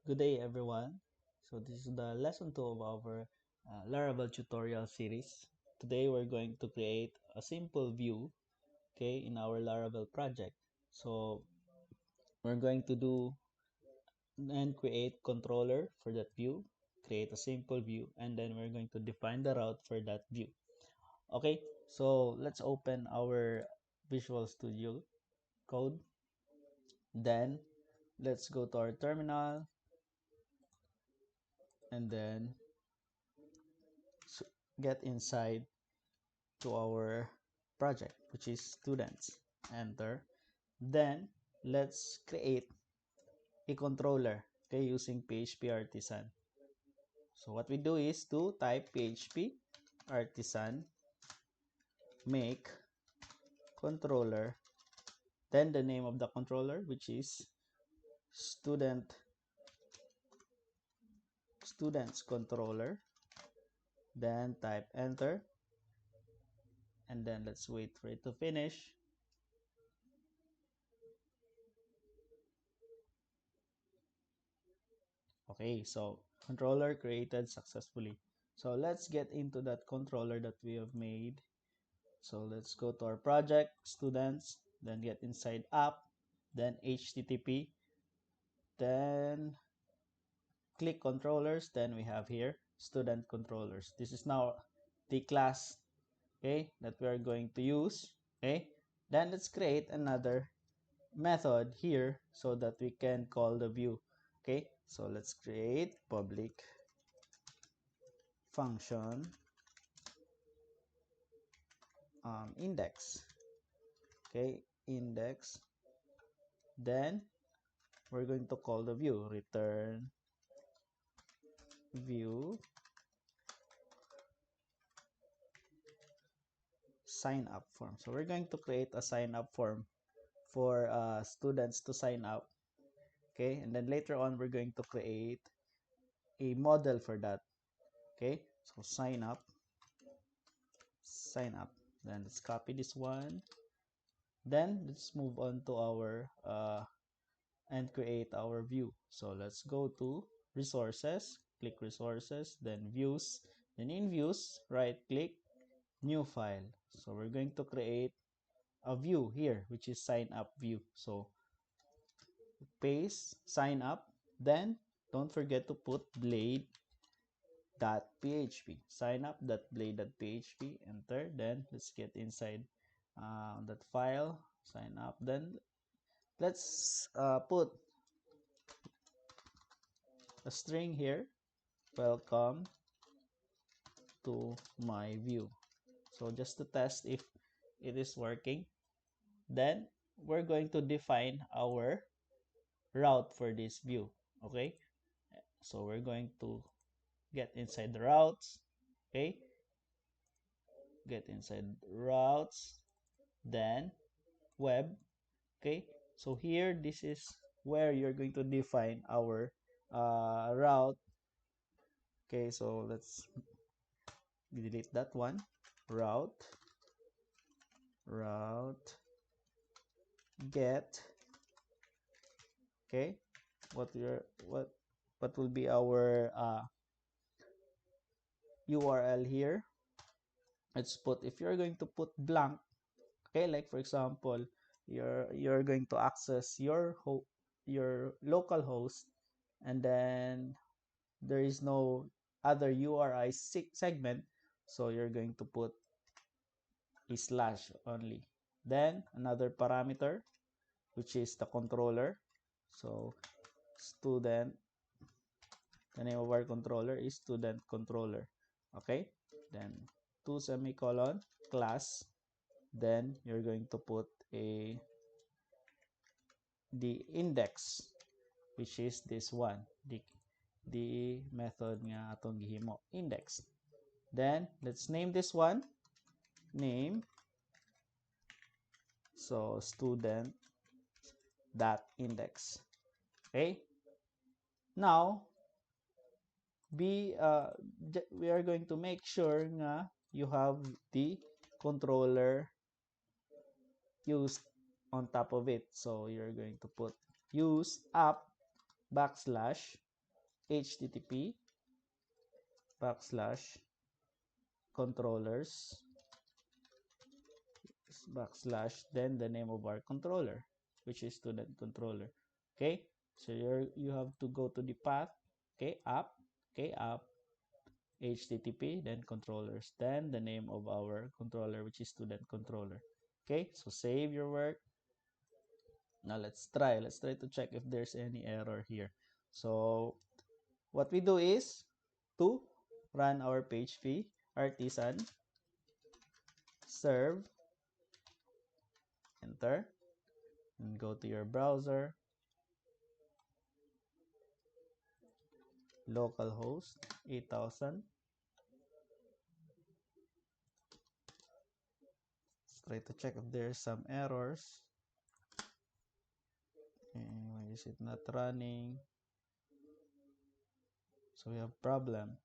Good day, everyone. So this is the lesson 2 of our Laravel tutorial series. Today we're going to create a simple view, okay, in our Laravel project. So we're going to do and create controller for that view, create a simple view, and then we're going to define the route for that view. Okay, so let's open our Visual Studio Code. Then let's go to our terminal and then get inside to our project, which is students. Enter. Then let's create a controller, okay, using PHP artisan. So what we do is to type PHP artisan make controller, then the name of the controller, which is students controller, then type enter, and then let's wait for it to finish. Okay, so controller created successfully. So let's get into that controller that we have made. So let's go to our project, students, then get inside app, then HTTP, then click controllers, then we have here student controllers. This is now the class, okay, that we are going to use, okay. Then let's create another method here so that we can call the view, okay. So let's create public function index, okay, index. Then we're going to call the view return view sign up form. So we're going to create a sign up form for students to sign up, okay. And then later on we're going to create a model for that, okay. So sign up, then let's copy this one. Then let's move on to our and create our view. So let's go to resources, click resources, then views, then in views right click new file. So we're going to create a view here, which is sign up view. So paste sign up, then don't forget to put blade.php, sign up.blade.php, enter. Then let's get inside that file, sign up. Then let's put a string here, welcome to my view. So just to test if it is working, then we're going to define our route for this view, okay. So we're going to get inside the routes, okay, get inside routes, then web, okay. So here this is where you're going to define our route, okay. So let's delete that one. Route get, okay. What will be our URL here? Let's put, if you're going to put blank, okay, like for example you're going to access your local host, and then there is no other URI segment, so you're going to put a slash only. Then another parameter, which is the controller. So student, the name of our controller is student controller, okay. Then two semicolon class, then you're going to put the index, which is this one, the method nga atong gihimo, index. Then let's name this one, name, so student dot index, okay. Now we are going to make sure nga you have the controller used on top of it. So you're going to put use app backslash http backslash controllers backslash then the name of our controller, which is student controller. Okay, so you have to go to the path. Okay, app. Okay, app http then controllers then the name of our controller, which is student controller. Okay, so save your work. Now let's try to check if there's any error here. So what we do is to run our PHP artisan serve, enter, and go to your browser, localhost 8000. Let's try to check if there's some errors. Why is it not running? So we have problem.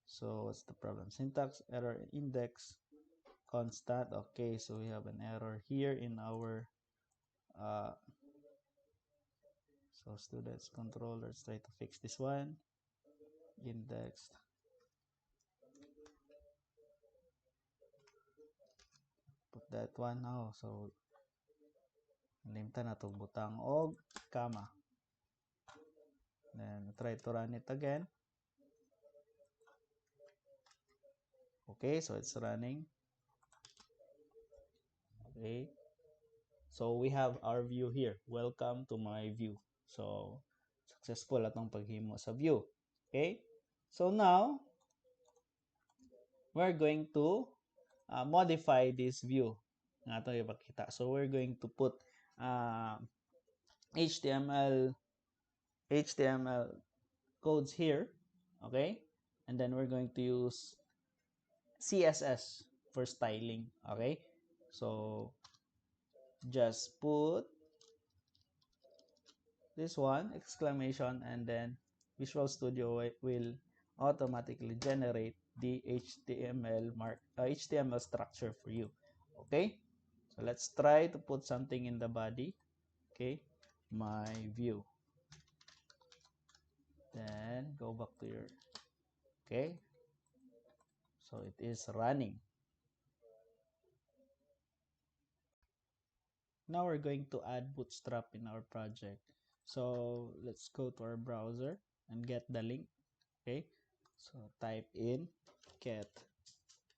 So what's the problem? Syntax error, index constant. Okay, so we have an error here in our so students controller. Let's try to fix this one. Index. Put that one now. So limta na to butang og comma. Then try to run it again. Okay, so it's running. Okay, so we have our view here. Welcome to my view. So successful atong paghimo sa view. Okay, so now we're going to modify this view nga ito ipakita. So we're going to put uh, HTML codes here, okay, and then we're going to use CSS for styling. Okay, so just put this one exclamation, and then Visual Studio will automatically generate the HTML structure for you. Okay, so let's try to put something in the body. Okay, my view, then go back to your, okay, so it is running. Now we're going to add Bootstrap in our project. So let's go to our browser and get the link. Okay, so type in get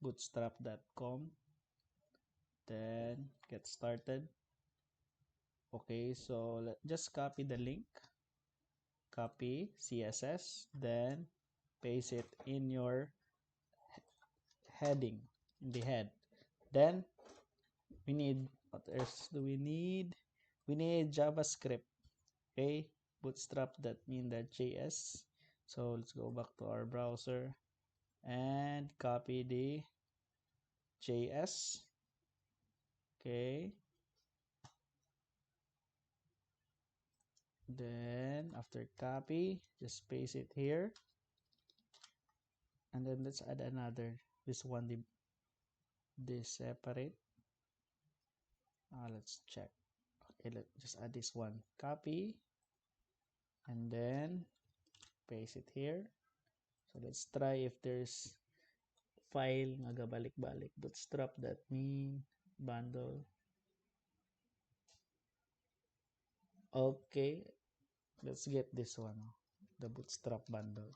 bootstrap.com, then get started. Okay, so just copy the link, copy CSS, then paste it in your heading, in the head. Then we need, what else do we need? We need JavaScript. Okay, bootstrap.min.js. So let's go back to our browser and copy the JS. Okay, then after copy, just paste it here, and then let's add another, this one, this separate. Let's check. Okay, let's just add this one, copy, and then paste it here. So let's try if there's file nga gabalik-balik, bootstrap.me bundle. Okay, let's get this one, the bootstrap bundle.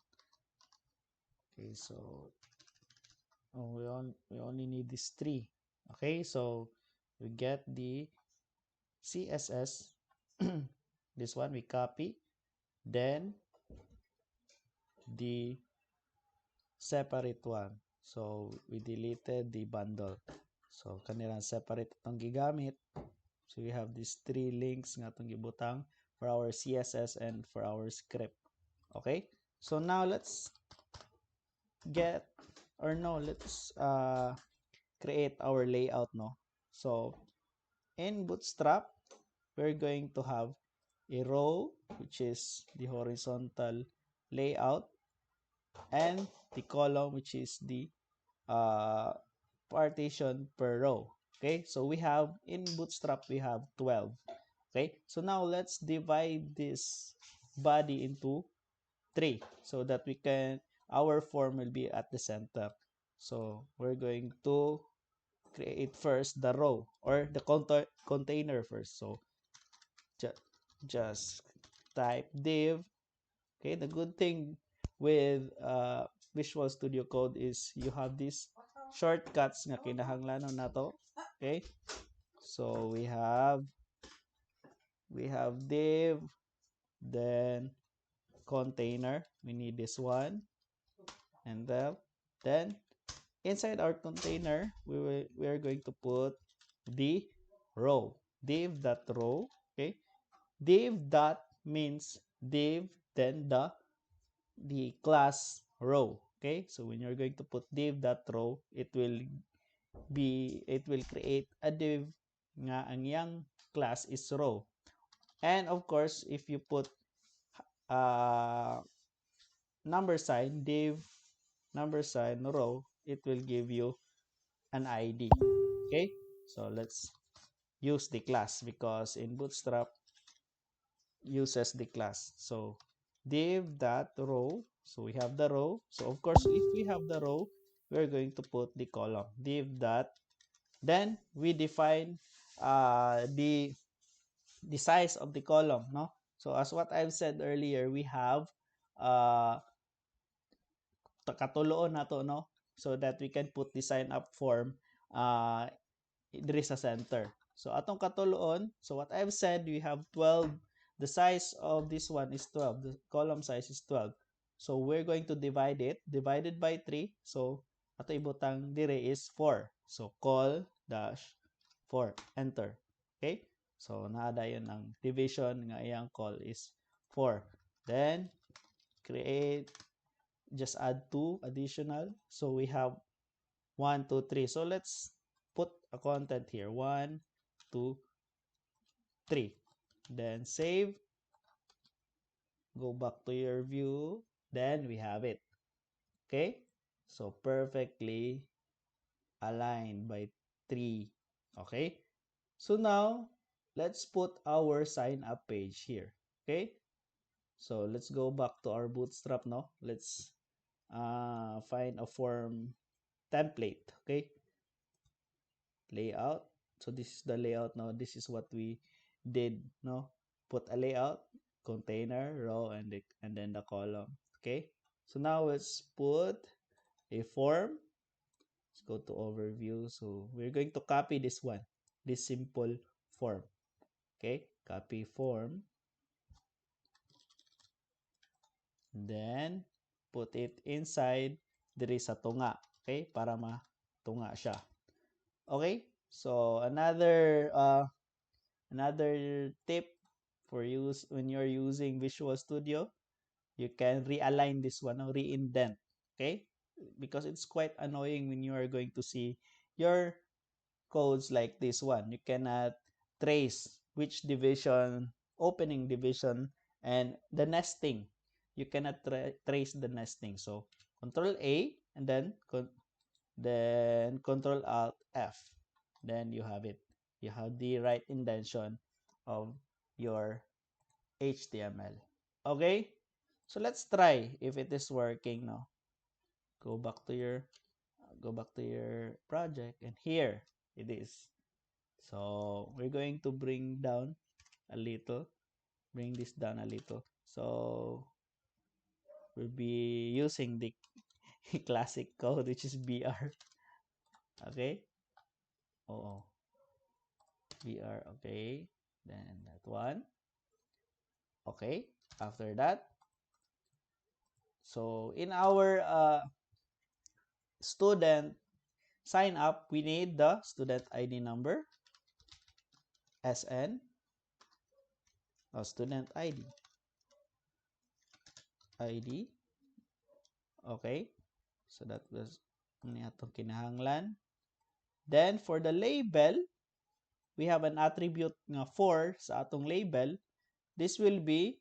Okay, so we only need these three. Okay, so we get the CSS. This one we copy, then the separate one, so we deleted the bundle, so kanilang separate itong gigamit. So we have these three links nga itong gibutang for our CSS and for our script. Okay, so now let's create our layout, no? So in Bootstrap, we're going to have a row, which is the horizontal layout, and the column, which is the partition per row. Okay, so we have, in Bootstrap, we have 12. Okay, so now let's divide this body into 3 so that we can, our form will be at the center. So we're going to create first the row or the container first. So ju just type div. Okay, the good thing with Visual Studio Code is you have these shortcuts nga kinahanglanon nato. Okay, so we have div, then container. We need this one, and then inside our container, we are going to put the row, div.row. Okay, div dot means div, then the class row. Okay, so when you're going to put div.row, it will create a div nga ang yang class is row. And of course, if you put number sign, div number sign row, it will give you an ID. Okay, so let's use the class because in Bootstrap uses the class. So div.row, so we have the row. So of course, if we have the row, we're going to put the column div dot. Then we define the size of the column, no? So as what I've said earlier, we have uh katuloon nato, no? So that we can put the sign up form uh diri sa center. So atong katuloon, so what I've said, we have 12. The size of this one is 12. The column size is 12. So we're going to divide it. Divided by 3. So ato ibutang dire is 4. So call dash 4. Enter. Okay? So naada yun ang division nga iyang call is 4. Then create, just add 2 additional. So we have 1, 2, 3. So let's put a content here. 1, 2, 3. Then save. Go back to your view. Then we have it. Okay? So perfectly aligned by 3. Okay? So now, let's put our sign up page here. Okay? So let's go back to our Bootstrap, no? Let's find a form template. Okay? Layout. So this is the layout now. This is what we did, no? Put a layout, container, row, and then the column. Okay? So now let's put a form. Let's go to overview. So we're going to copy this one, this simple form. Okay? Copy form. Then put it inside diri sa tunga. Okay? Para matunga siya. Okay? So another tip for use when you're using Visual Studio, you can realign this one or reindent. Okay? Because it's quite annoying when you are going to see your codes like this one. You cannot trace which division, opening division, and the nesting. You cannot trace the nesting. So Control A and then Control Alt F. Then you have it. You have the right indentation of your HTML. Okay? So let's try if it is working now. Go back to your project, and here it is. So we're going to bring this down a little. So we'll be using the classic code, which is BR. Okay? Oh, BR. Okay. Then that one. Okay. After that, so in our student sign up, we need the student ID number, SN, student ID. Okay. So that was atong kinahanglan. Then for the label, we have an attribute nga 4 sa atong label. This will be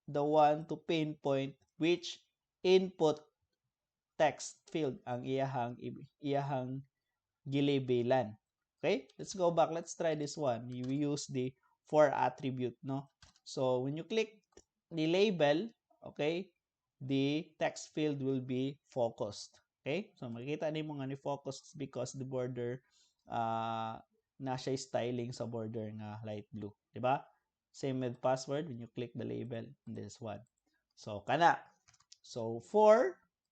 the one to pinpoint which input text field ang iyahang gilabelan. Okay? Let's go back. Let's try this one. We use the 4 attribute, no? So when you click the label, okay, the text field will be focused. Okay? So, makikita ni mo nga ni focused because the border na siya styling sa border nga light blue. Diba? Same with password when you click the label in this one. So, kana. So,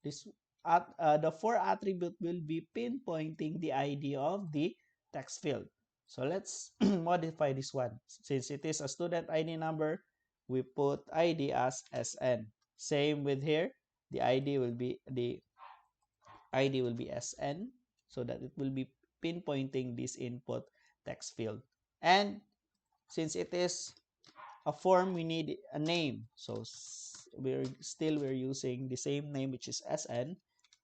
the for attribute will be pinpointing the ID of the text field. So, let's modify this one. Since it is a student ID number, we put ID as SN. Same with here. The ID will be SN so that it will be pinpointing this input text field. And since it is a form, we need a name. So we're using the same name, which is SN,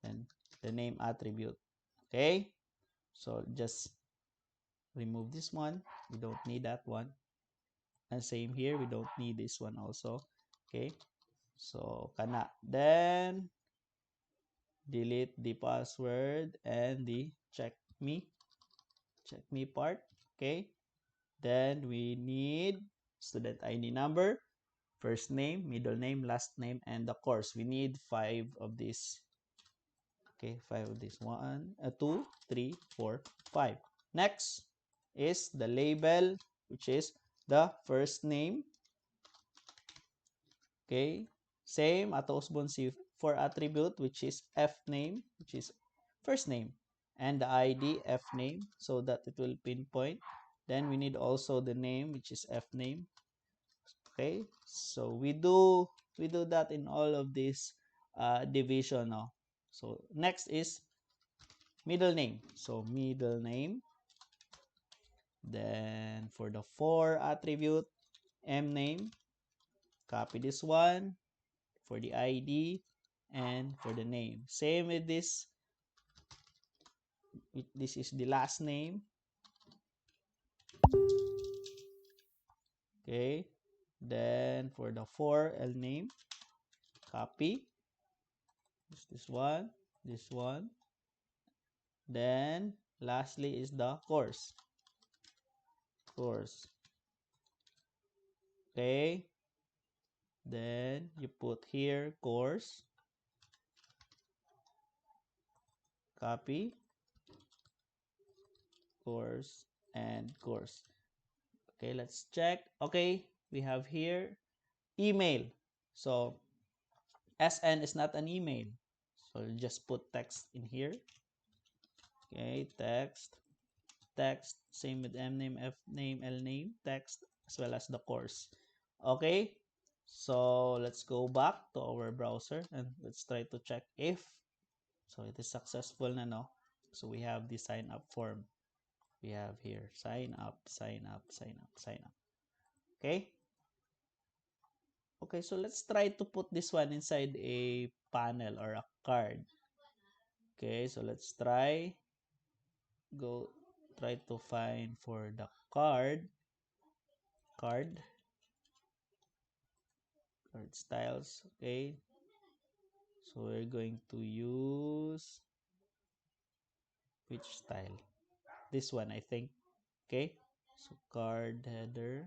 and the name attribute. Okay, so just remove this one. We don't need that one. And same here, we don't need this one also. Okay, so kana. Then delete the password and the check me part. Okay, then we need student ID number, first name, middle name, last name, and the course. We need 5 of these. Okay, 5 of these. 2, 3, 4, 5. Next is the label, which is the first name. Okay, same ato usbon si for attribute, which is F name, which is first name, and the ID F name, so that it will pinpoint. Then we need also the name, which is F name. Okay, so we do that in all of this division. No? So next is middle name. So middle name. Then for the for attribute, M name, copy this one for the ID and for the name. Same with this. This is the last name. Okay. Then for the for L name, copy. This one, this one. Then lastly is the course. Course. Okay. Then you put here course. Copy. Course and course. Okay, let's check. Okay, we have here email. So SN is not an email. So just put text in here. Okay, text. Same with M name, F name, L name, text, as well as the course. Okay, so let's go back to our browser and let's try to check if so it is successful na, no? So we have the sign up form. We have here sign up, sign up, sign up, sign up. Okay. Okay, so let's try to put this one inside a panel or a card. Okay, so let's try to find for the card styles. Okay, so we're going to use which style? This one, I think. Okay, so card header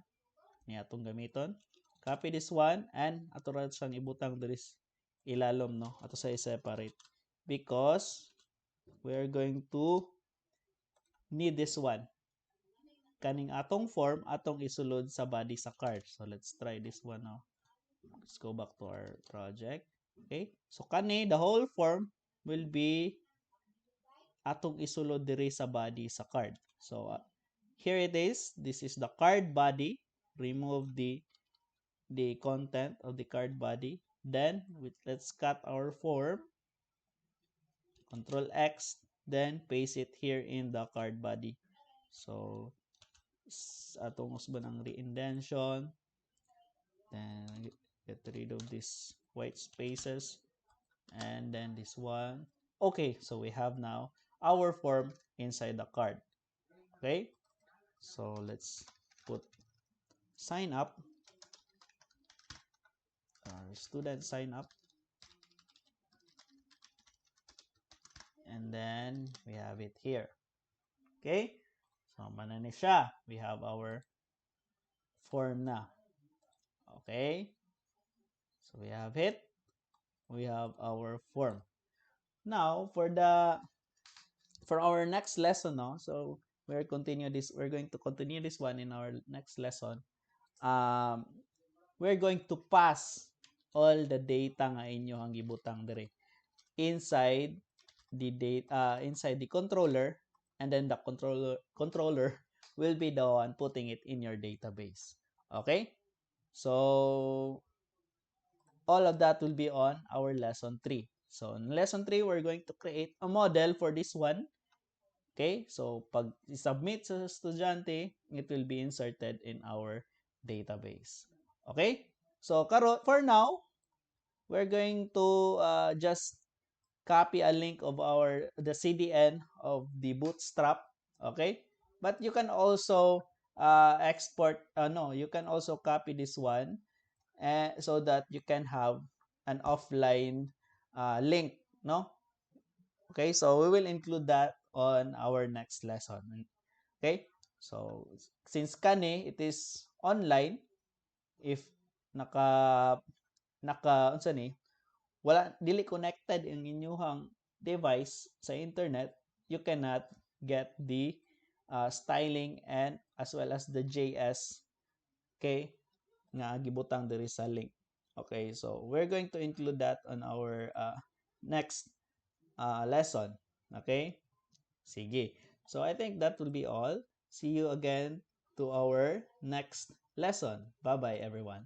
ni atong gamiton. Copy this one and ato ra siyang ibutang diri ilalom, no, ato sa separate because we are going to need this one. Kaning atong form atong isulod sa body sa card. So let's try this one now. Let's go back to our project. Okay? So kani the whole form will be atong isulod diri sa body sa card. So here it is. This is the card body. Remove the content of the card body. Then let's cut our form. Control X. Then paste it here in the card body. So atong usban ang re-indentation. Then get rid of these white spaces. And then this one. Okay, so we have now our form inside the card. Okay, so let's put sign up. Student sign up. And then we have it here. Okay, so manani siya. We have our form na. Okay, so we have it. we have our form. Now for our next lesson, no, so we're going to continue this one in our next lesson. um we're going to pass all the data nga inyo ang gibutang dire inside the data, inside the controller, and then the controller will be the one putting it in your database. Okay, so all of that will be on our lesson 3. So in lesson 3, we're going to create a model for this one. Okay, so pag i-submit sa estudyante, it will be inserted in our database. Okay, so for now, we're going to just copy a link of the CDN of the Bootstrap. Okay, but you can also export. No, you can also copy this one, so that you can have an offline link. No, okay, so we will include that on our next lesson. Okay, so since kani it is online, if naka unsa ni, wala dili connected ang inyong device sa internet, you cannot get the styling and as well as the JS, okay, nga gibutang diri sa link. Okay, so we're going to include that on our next lesson. Okay, sige. So I think that will be all. See you again to our next lesson. Bye bye everyone.